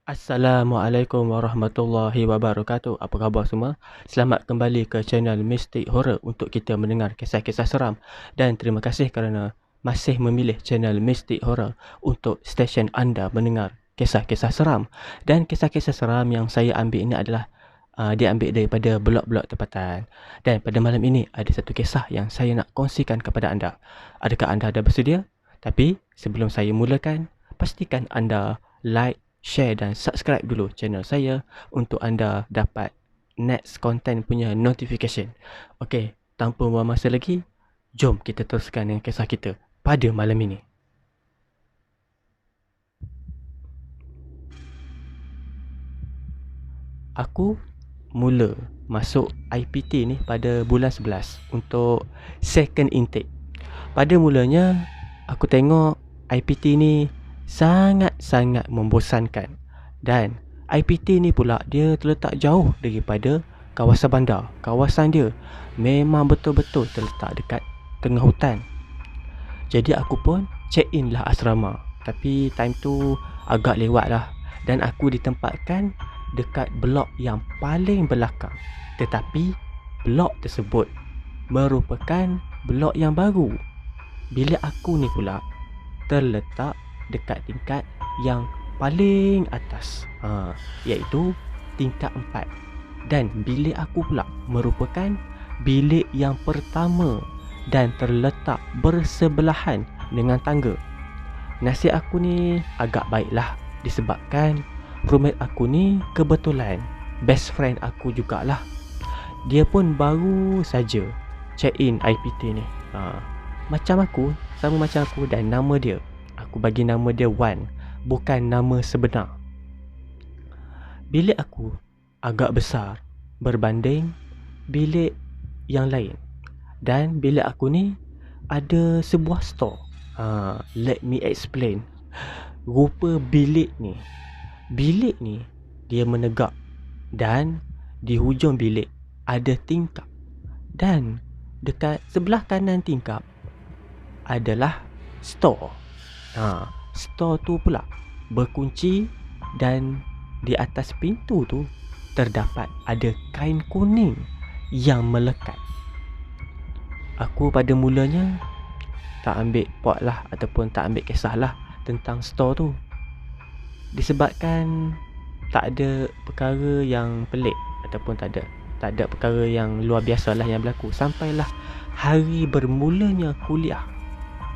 Assalamualaikum warahmatullahi wabarakatuh. Apa khabar semua? Selamat kembali ke channel Mystic Horror untuk kita mendengar kisah-kisah seram. Dan terima kasih kerana masih memilih channel Mystic Horror untuk stesen anda mendengar kisah-kisah seram. Dan kisah-kisah seram yang saya ambil ini adalah diambil daripada blog-blog tempatan. Dan pada malam ini ada satu kisah yang saya nak kongsikan kepada anda. Adakah anda dah bersedia? Tapi sebelum saya mulakan, pastikan anda like, share dan subscribe dulu channel saya untuk anda dapat next content punya notification. Okey, tanpa buang masa lagi, jom kita teruskan dengan kisah kita pada malam ini. Aku mula masuk IPT ni pada bulan 11 untuk second intake. Pada mulanya, aku tengok IPT ni sangat-sangat membosankan. Dan IPT ni pula dia terletak jauh daripada kawasan bandar. Kawasan dia memang betul-betul terletak dekat tengah hutan. Jadi aku pun check in lah asrama. Tapi time tu agak lewat lah. Dan aku ditempatkan dekat blok yang paling belakang. Tetapi blok tersebut merupakan blok yang baru. Bilik aku ni pula terletak dekat tingkat yang paling atas, iaitu tingkat 4. Dan bilik aku pula merupakan bilik yang pertama dan terletak bersebelahan dengan tangga. Nasib aku ni agak baiklah disebabkan roommate aku ni kebetulan best friend aku jugalah. Dia pun baru saja check in IPT ni. Macam aku, sama macam aku, dan nama dia, aku bagi nama dia Wan, bukan nama sebenar. Bilik aku agak besar berbanding bilik yang lain. Dan bilik aku ni ada sebuah store. Let me explain. Rupa bilik ni dia menegak. Dan di hujung bilik ada tingkap. Dan dekat sebelah kanan tingkap adalah store. Store tu pula berkunci dan di atas pintu tu terdapat ada kain kuning yang melekat. Aku pada mulanya tak ambil pot lah ataupun tak ambil kisah lah tentang store tu, disebabkan tak ada perkara yang pelik ataupun tak ada perkara yang luar biasa lah yang berlaku. Sampailah hari bermulanya kuliah,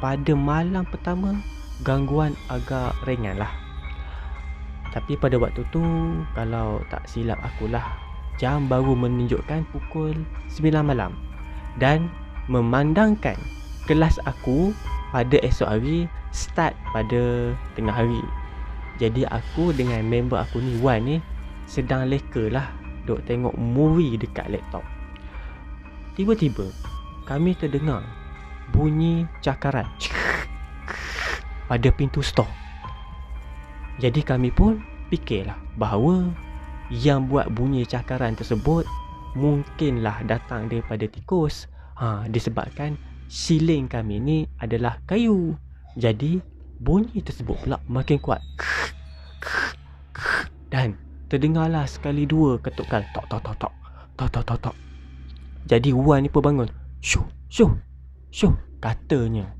pada malam pertama gangguan agak ringan lah. Tapi pada waktu tu, kalau tak silap akulah, jam baru menunjukkan pukul 9 malam. Dan memandangkan kelas aku pada esok hari start pada tengah hari. Jadi aku dengan member aku ni, Wan ni, sedang leka lah duk tengok movie dekat laptop. Tiba-tiba kami terdengar bunyi cakaran pada pintu store. Jadi kami pun fikirlah bahawa yang buat bunyi cakaran tersebut mungkinlah datang daripada tikus. Disebabkan siling kami ni adalah kayu. Jadi bunyi tersebut pula makin kuat. Dan terdengarlah sekali dua ketukan tok tok tok tok tok tok tok tok. Jadi Wan ni pun bangun. Syuh, katanya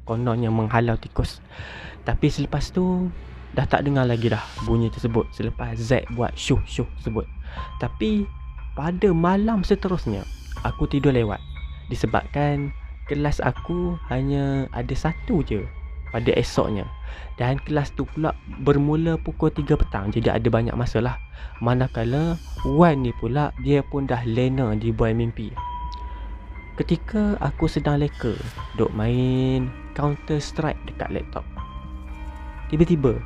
kononnya menghalau tikus. Tapi selepas tu dah tak dengar lagi dah bunyi tersebut selepas Z buat syuh tersebut. Tapi pada malam seterusnya aku tidur lewat, disebabkan kelas aku hanya ada satu je pada esoknya. Dan kelas tu pula bermula pukul 3 petang. Jadi ada banyak masa lah. Manakala Wan ni pula dia pun dah lena di buai mimpi. Ketika aku sedang leka duk main Counter Strike dekat laptop, tiba-tiba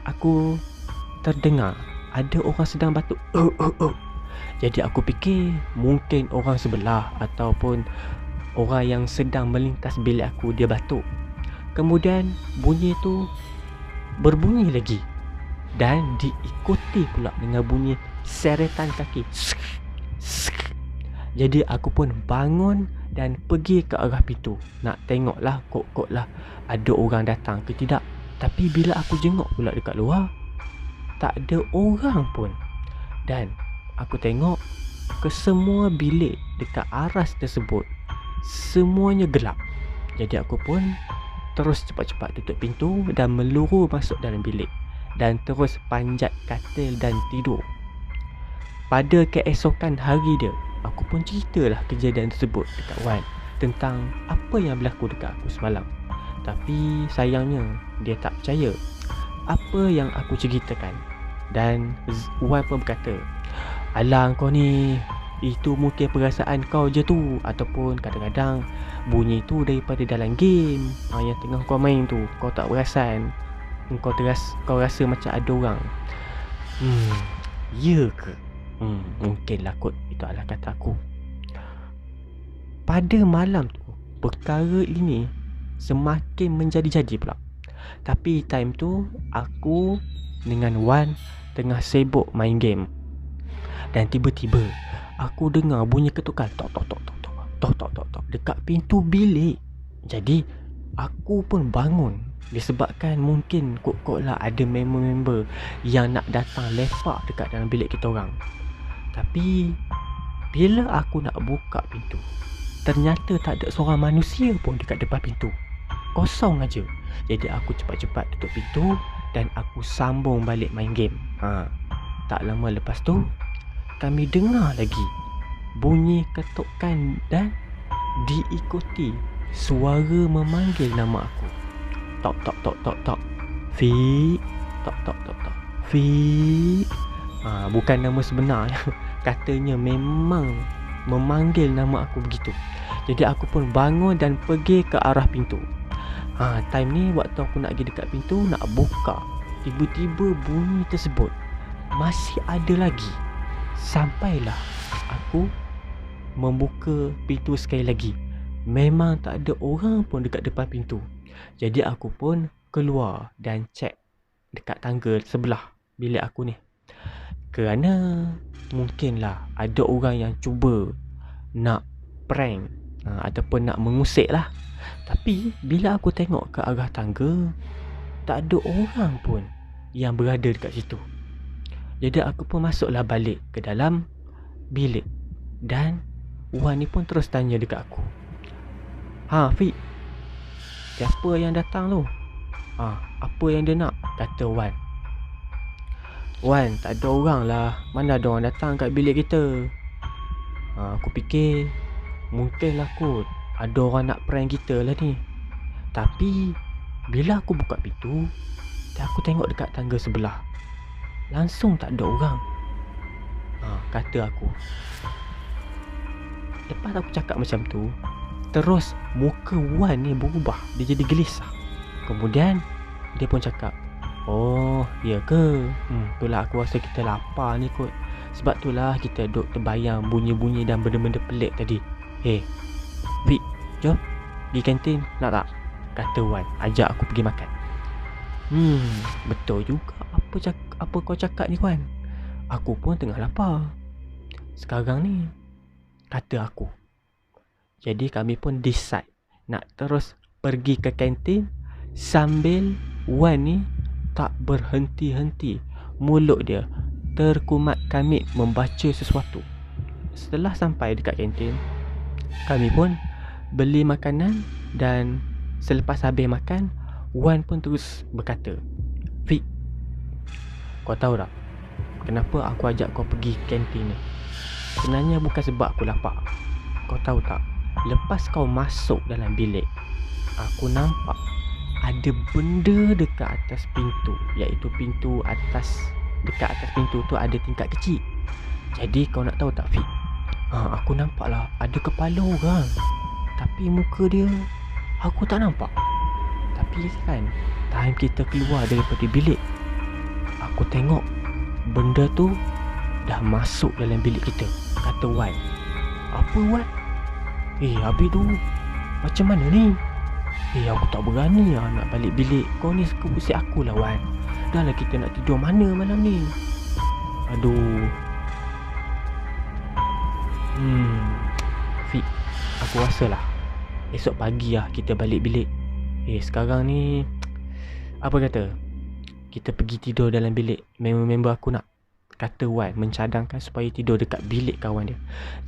aku terdengar ada orang sedang batuk. Jadi aku fikir mungkin orang sebelah ataupun orang yang sedang melintas bilik aku dia batuk. Kemudian bunyi tu berbunyi lagi dan diikuti pula dengan bunyi seretan kaki. Jadi aku pun bangun dan pergi ke arah pintu, nak tengoklah kok-koklah ada orang datang ke tidak. Tapi bila aku jenguk pula dekat luar, tak ada orang pun. Dan aku tengok ke semua bilik dekat aras tersebut, semuanya gelap. Jadi aku pun terus cepat-cepat tutup pintu dan meluru masuk dalam bilik dan terus panjat katil dan tidur. Pada keesokan hari dia, aku pun ceritalah kejadian tersebut dekat Wan tentang apa yang berlaku dekat aku semalam. Tapi sayangnya dia tak percaya apa yang aku ceritakan. Dan Wan pun berkata, "Alah kau ni, itu mungkin perasaan kau je tu, ataupun kadang-kadang bunyi tu daripada dalam game yang tengah kau main tu. Kau tak perasan, kau rasa macam ada orang." Ya ke? Mungkinlah kot itu adalah kata aku. Pada malam tu, perkara ini semakin menjadi-jadi pula. Tapi time tu aku dengan Wan tengah sibuk main game. Dan tiba-tiba aku dengar bunyi ketukan tok tok tok tok tok tok tok tok tok dekat pintu bilik. Jadi aku pun bangun disebabkan mungkin kot-kot lah ada member-member yang nak datang lepak dekat dalam bilik kita orang. Tapi bila aku nak buka pintu, ternyata tak ada seorang manusia pun dekat depan pintu. Kosong aja. Jadi aku cepat-cepat tutup pintu dan aku sambung balik main game. Tak lama lepas tu, kami dengar lagi bunyi ketukan dan diikuti suara memanggil nama aku. Tok tok tok tok tok. Fik. Tok tok tok tok. Fik. Bukan nama sebenar. Katanya memang memanggil nama aku begitu. Jadi aku pun bangun dan pergi ke arah pintu. Time ni waktu aku nak pergi dekat pintu, nak buka, tiba-tiba bunyi tersebut masih ada lagi. Sampailah aku membuka pintu sekali lagi. Memang tak ada orang pun dekat depan pintu. Jadi aku pun keluar dan cek dekat tangga sebelah bilik aku ni. Kerana mungkinlah ada orang yang cuba nak prank ataupun nak mengusik lah. Tapi bila aku tengok ke arah tangga, tak ada orang pun yang berada dekat situ. Jadi aku pun masuklah balik ke dalam bilik. Dan Wan ni pun terus tanya dekat aku, Fik, siapa yang datang tu? Apa yang dia nak? Kata Wan. Wan, tak ada orang lah. Mana ada orang datang kat bilik kita. Aku fikir mungkinlah kot ada orang nak prank kita lah ni. Tapi bila aku buka pintu dan aku tengok dekat tangga sebelah, langsung tak ada orang. Kata aku. Lepas aku cakap macam tu, terus muka Wan ni berubah. Dia jadi gelisah. Kemudian dia pun cakap, "Oh, ya ke? Itulah aku rasa kita lapar ni kot. Sebab itulah kita duk terbayang bunyi-bunyi dan benda-benda pelik tadi. Fik, jom pergi kantin, nak tak?" Kata Wan, ajak aku pergi makan. Betul juga apa kau cakap ni Wan. Aku pun tengah lapar sekarang ni, kata aku. Jadi kami pun decide nak terus pergi ke kantin sambil Wan ni tak berhenti-henti. Mulut dia terkumat kamit membaca sesuatu. Setelah sampai dekat kantin, kami pun beli makanan. Dan selepas habis makan, Wan pun terus berkata, "Fik, kau tahu tak kenapa aku ajak kau pergi kantin ni? Sebenarnya bukan sebab aku lapar. Kau tahu tak, lepas kau masuk dalam bilik, aku nampak ada benda dekat atas pintu. Iaitu pintu atas. Dekat atas pintu tu ada tingkap kecil. Jadi kau nak tahu tak Fik, aku nampak lah ada kepala orang. Tapi muka dia aku tak nampak. Tapi kan time kita keluar daripada bilik, aku tengok benda tu dah masuk dalam bilik kita," kata Wan. "Apa Wan? Habis tu macam mana ni? Aku tak berani lah nak balik bilik. Kau ni suka pusing aku lah Wan. Dah lah kita nak tidur mana malam ni? Aduh. Fik, aku rasa lah esok pagi lah kita balik bilik. Sekarang ni apa kata, kita pergi tidur dalam bilik member-member aku nak. Kata Wan mencadangkan supaya tidur dekat bilik kawan dia.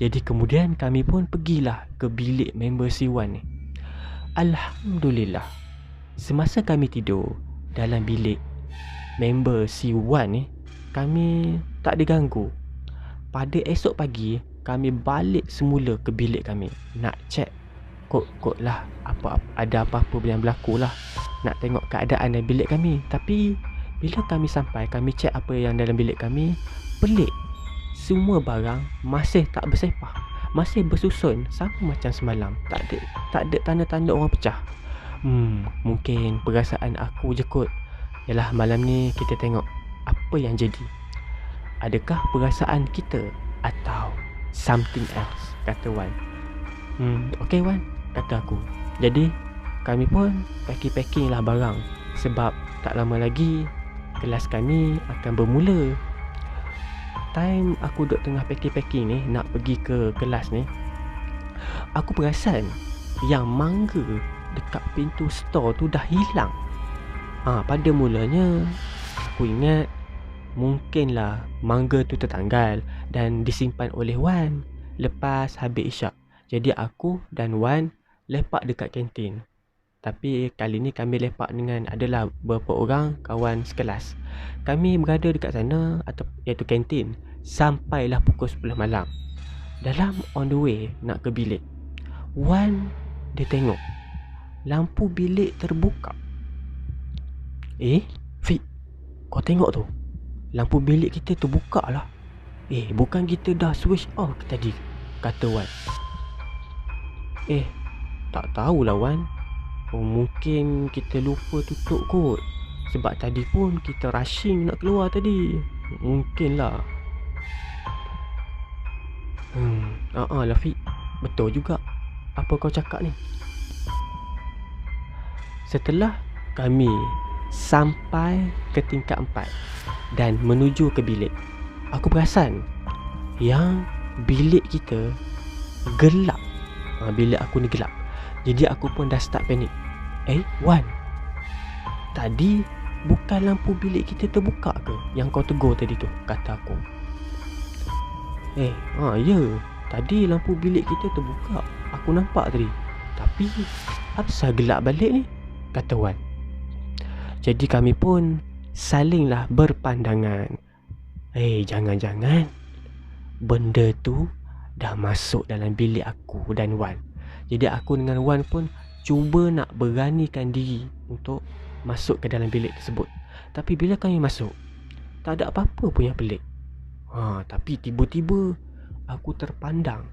Jadi kemudian kami pun pergilah ke bilik member si Wan ni. Alhamdulillah, semasa kami tidur dalam bilik member si Wan ni, kami tak diganggu. Pada esok pagi, kami balik semula ke bilik kami. Nak check kot lah ada apa-apa yang berlaku lah. Nak tengok keadaan dalam bilik kami. Tapi bila kami sampai, kami check apa yang dalam bilik kami. Pelik, semua barang masih tak bersepah, masih bersusun sama macam semalam. Tak ada tanda-tanda orang pecah. Mungkin perasaan aku je kot. Yalah, malam ni kita tengok apa yang jadi. Adakah perasaan kita atau something else, kata Wan. Okay Wan, kata aku. Jadi kami pun packing lah barang, sebab tak lama lagi kelas kami akan bermula. Time aku duduk tengah packing ni, nak pergi ke kelas ni, aku perasan yang mangga dekat pintu store tu dah hilang. Pada mulanya aku ingat mungkinlah mangga tu tertanggal dan disimpan oleh Wan lepas habis isyak. Jadi aku dan Wan lepak dekat kantin. Tapi kali ni kami lepak dengan adalah beberapa orang kawan sekelas. Kami berada dekat sana, iaitu kantin, sampailah pukul 10 malam. Dalam on the way nak ke bilik, Wan dia tengok lampu bilik terbuka. Fik, kau tengok tu, lampu bilik kita terbuka lah. Bukan kita dah switch off tadi, kata Wan. Tak tahulah Wan. Mungkin kita lupa tutup kot, sebab tadi pun kita rushing nak keluar tadi. Mungkinlah. Lah Fik, betul juga apa kau cakap ni. Setelah kami sampai ke tingkat 4 dan menuju ke bilik, aku perasan yang bilik kita gelap. Bilik aku ni gelap. Jadi aku pun dah start panik. Wan, tadi bukan lampu bilik kita terbuka ke yang kau tegur tadi tu, kata aku. Ya, tadi lampu bilik kita terbuka, aku nampak tadi. Tapi apasal gelap balik ni, kata Wan. Jadi kami pun salinglah berpandangan. Jangan-jangan benda tu dah masuk dalam bilik aku dan Wan. Jadi aku dengan Wan pun cuba nak beranikan diri untuk masuk ke dalam bilik tersebut. Tapi bila kami masuk, tak ada apa-apa pun yang pelik. Tapi tiba-tiba aku terpandang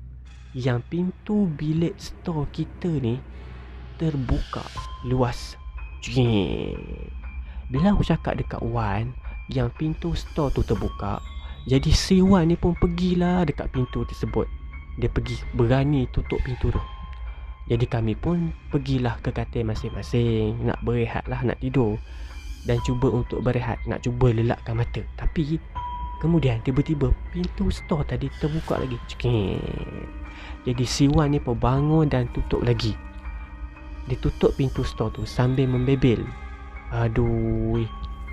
yang pintu bilik store kita ni terbuka luas. Bila aku cakap dekat Wan yang pintu store tu terbuka, jadi si Wan ni pun pergilah dekat pintu tersebut. Dia pergi berani tutup pintu tu. Jadi kami pun pergilah ke katil masing-masing, nak berehat lah, nak tidur dan cuba untuk berehat, nak cuba lelakkan mata. Tapi kemudian tiba-tiba pintu store tadi terbuka lagi. Jadi si Wan ni pun bangun dan tutup lagi. Dia tutup pintu store tu sambil membebel. Aduh,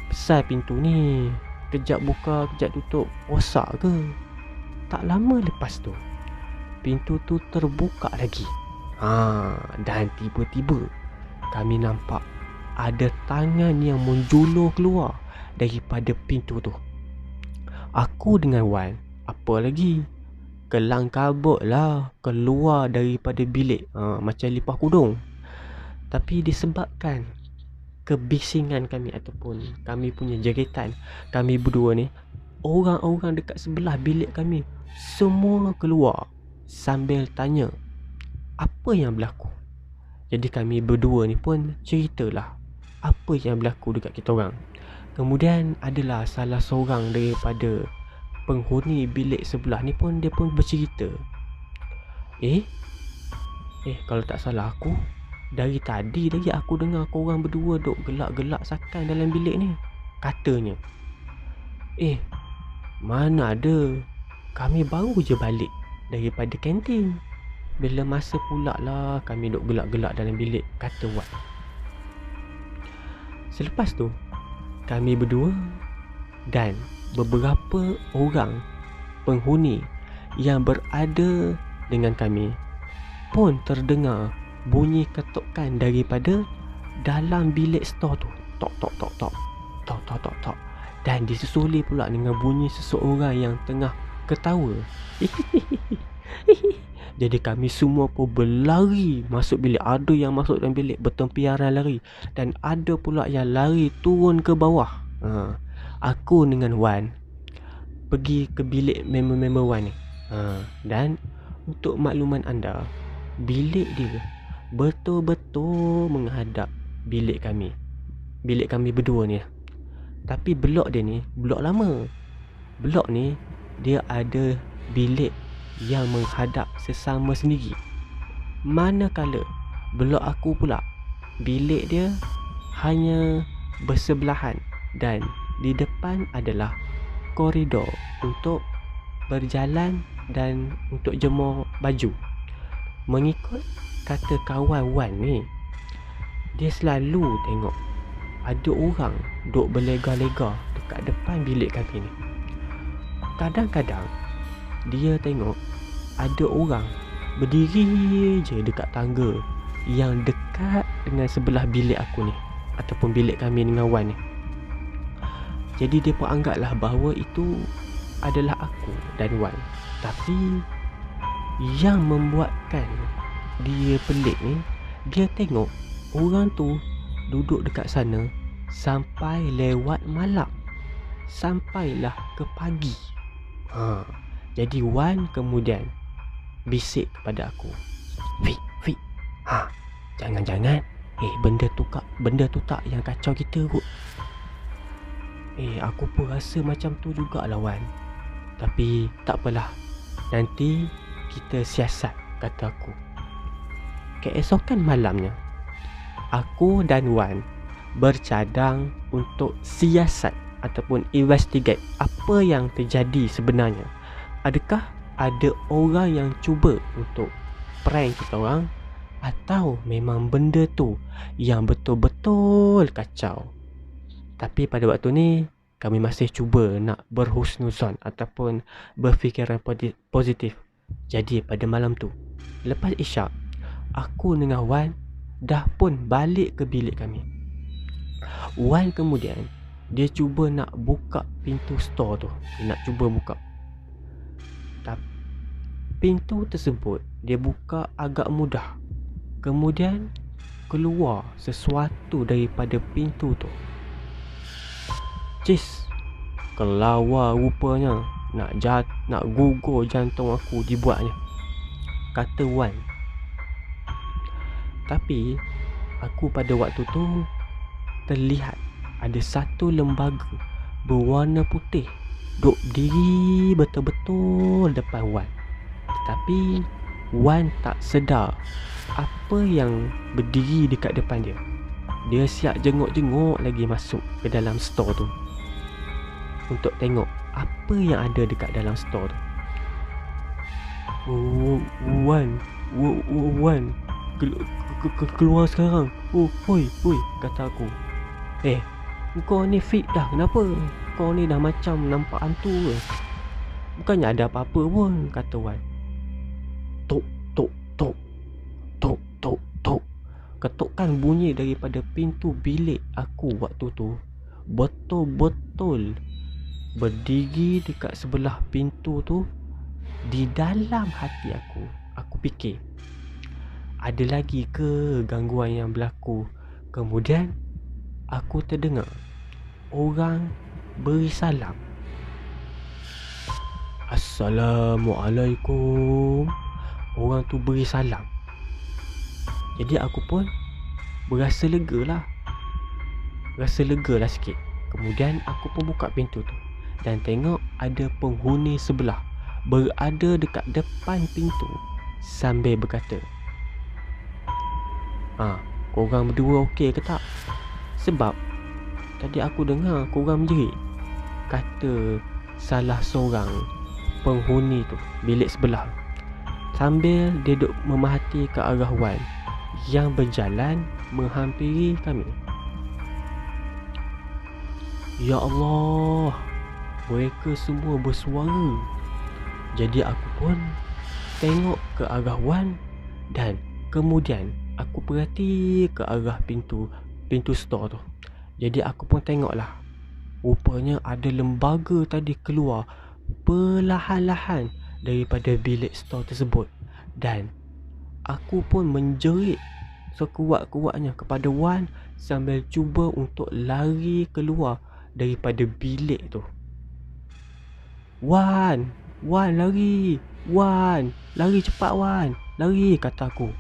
besar pintu ni, kejap buka kejap tutup, rosak ke? Tak lama lepas tu, pintu tu terbuka lagi. Dan tiba-tiba kami nampak ada tangan yang menjulur keluar daripada pintu tu. Aku dengan Wan, apa lagi, kelang kabut lah keluar daripada bilik, macam lipas kudung. Tapi disebabkan kebisingan kami ataupun kami punya jeritan, kami berdua ni, orang-orang dekat sebelah bilik kami semua keluar sambil tanya apa yang berlaku. Jadi kami berdua ni pun ceritalah apa yang berlaku dekat kita orang. Kemudian adalah salah seorang daripada penghuni bilik sebelah ni pun, dia pun bercerita. Kalau tak salah aku, dari tadi lagi aku dengar korang berdua duk gelak-gelak sakan dalam bilik ni, katanya. Mana ada, kami baru je balik daripada kantin. Bila masa pula lah kami duk gelak-gelak dalam bilik, kata Wan. Selepas tu kami berdua dan beberapa orang penghuni yang berada dengan kami pun terdengar bunyi ketukan daripada dalam bilik store tu. Tok tok tok tok. Tok tok tok tok. Dan disusuli pula dengan bunyi seseorang yang tengah ketawa. Jadi kami semua pun berlari masuk bilik. Ada yang masuk dalam bilik bertempiaran lari, dan ada pula yang lari turun ke bawah. Aku dengan Wan pergi ke bilik member-member Wan ni. Dan untuk makluman anda, bilik dia betul-betul menghadap bilik kami. Bilik kami berdua ni. Tapi blok dia ni blok lama. Blok ni dia ada bilik yang menghadap sesama sendiri. Manakala blok aku pula, bilik dia hanya bersebelahan dan di depan adalah koridor untuk berjalan dan untuk jemur baju. Mengikut kata kawan Wan ni, dia selalu tengok ada orang duk berlega-lega dekat depan bilik kami ni. Kadang-kadang dia tengok ada orang berdiri je dekat tangga yang dekat dengan sebelah bilik aku ni, ataupun bilik kami dengan Wan ni. Jadi dia pun anggaplah bahawa itu adalah aku dan Wan. Tapi yang membuatkan dia pelik ni, dia tengok orang tu duduk dekat sana sampai lewat malam, sampailah ke pagi. Jadi Wan kemudian bisik kepada aku, Fik, jangan-jangan benda tu tak yang kacau kita kot. Aku pun rasa macam tu jugalah Wan. Tapi tak apalah, nanti kita siasat, kata aku. Keesokan malamnya, aku dan Wan bercadang untuk siasat ataupun investigate apa yang terjadi sebenarnya. Adakah ada orang yang cuba untuk prank kita orang, atau memang benda tu yang betul-betul kacau. Tapi pada waktu ni kami masih cuba nak berhusnuzon ataupun berfikiran positif. Jadi pada malam tu, lepas isyak, aku dengan Wan dah pun balik ke bilik kami. Wan kemudian dia cuba nak buka pintu store tu. Dia nak cuba buka. Pintu tersebut dia buka agak mudah. Kemudian keluar sesuatu daripada pintu tu. Kelawar rupanya. Nak gugur jantung aku dibuatnya, kata Wan. Tapi aku pada waktu tu terlihat ada satu lembaga berwarna putih duk berdiri betul-betul depan Wan. Tetapi Wan tak sedar apa yang berdiri dekat depan dia. Dia siap jenguk-jenguk lagi masuk ke dalam store tu untuk tengok apa yang ada dekat dalam store tu. Wan, keluar sekarang. Hoi, kata aku. Kau ni fit dah, kenapa? Kau ni dah macam nampak hantu ke? Bukannya ada apa-apa pun, kata Wan. Tok. Ketukan bunyi daripada pintu bilik aku waktu tu betul-betul berdiri dekat sebelah pintu tu. Di dalam hati aku fikir, ada lagi ke gangguan yang berlaku? Kemudian aku terdengar orang beri salam. Assalamualaikum. Orang tu beri salam. Jadi aku pun berasa lega lah sikit. Kemudian aku pun buka pintu tu dan tengok ada penghuni sebelah berada dekat depan pintu sambil berkata, korang berdua okey ke tak? Sebab tadi aku dengar korang menjerit, kata salah seorang penghuni tu bilik sebelah, sambil dia duk memerhati ke arah Wan yang berjalan menghampiri kami. Ya Allah, mereka semua bersuara. Jadi aku pun tengok ke arah Wan dan kemudian aku perhati ke arah pintu store tu. Jadi aku pun tengoklah. Rupanya ada lembaga tadi keluar perlahan-lahan daripada bilik store tersebut. Dan aku pun menjerit sekuat-kuatnya kepada Wan sambil cuba untuk lari keluar daripada bilik tu. Wan, Wan lari. Wan, lari cepat Wan. Lari, kata aku.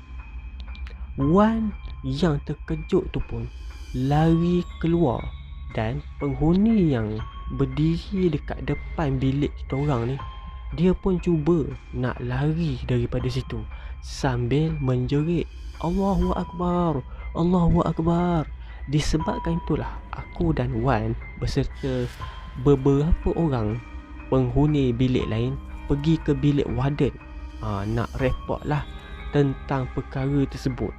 Wan yang terkejut tu pun lari keluar. Dan penghuni yang berdiri dekat depan bilik kita orang ni, dia pun cuba nak lari daripada situ sambil menjerit, Allahu Akbar, Allahu Akbar. Disebabkan itulah aku dan Wan beserta beberapa orang penghuni bilik lain pergi ke bilik warden, nak report lah tentang perkara tersebut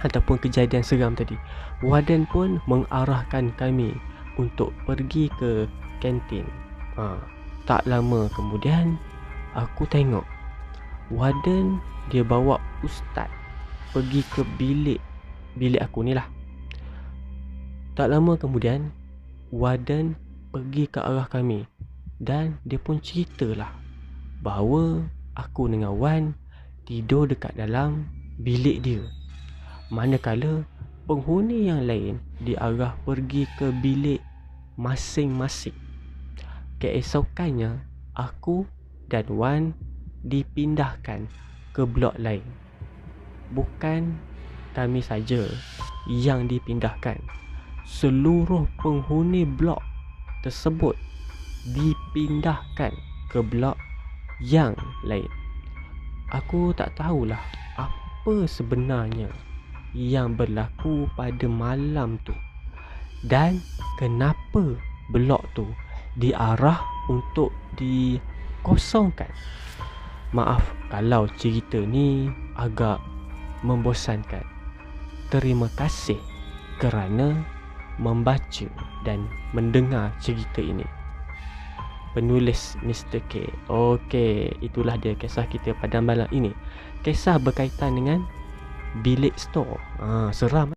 ataupun kejadian seram tadi. Warden pun mengarahkan kami untuk pergi ke kantin. Tak lama kemudian aku tengok warden dia bawa ustaz pergi ke bilik aku ni lah. Tak lama kemudian warden pergi ke arah kami dan dia pun ceritalah bahawa aku dengan Wan tidur dekat dalam bilik dia, manakala penghuni yang lain diarah pergi ke bilik masing-masing. Keesokannya aku dan Wan dipindahkan ke blok lain. Bukan kami saja yang dipindahkan, seluruh penghuni blok tersebut dipindahkan ke blok yang lain. Aku tak tahulah apa sebenarnya yang berlaku pada malam tu dan kenapa blok tu diarah untuk dikosongkan. Maaf kalau cerita ni agak membosankan. Terima kasih kerana membaca dan mendengar cerita ini. Penulis Mr. K. Okey, itulah dia kisah kita pada malam ini. Kisah berkaitan dengan bilik store. Seram.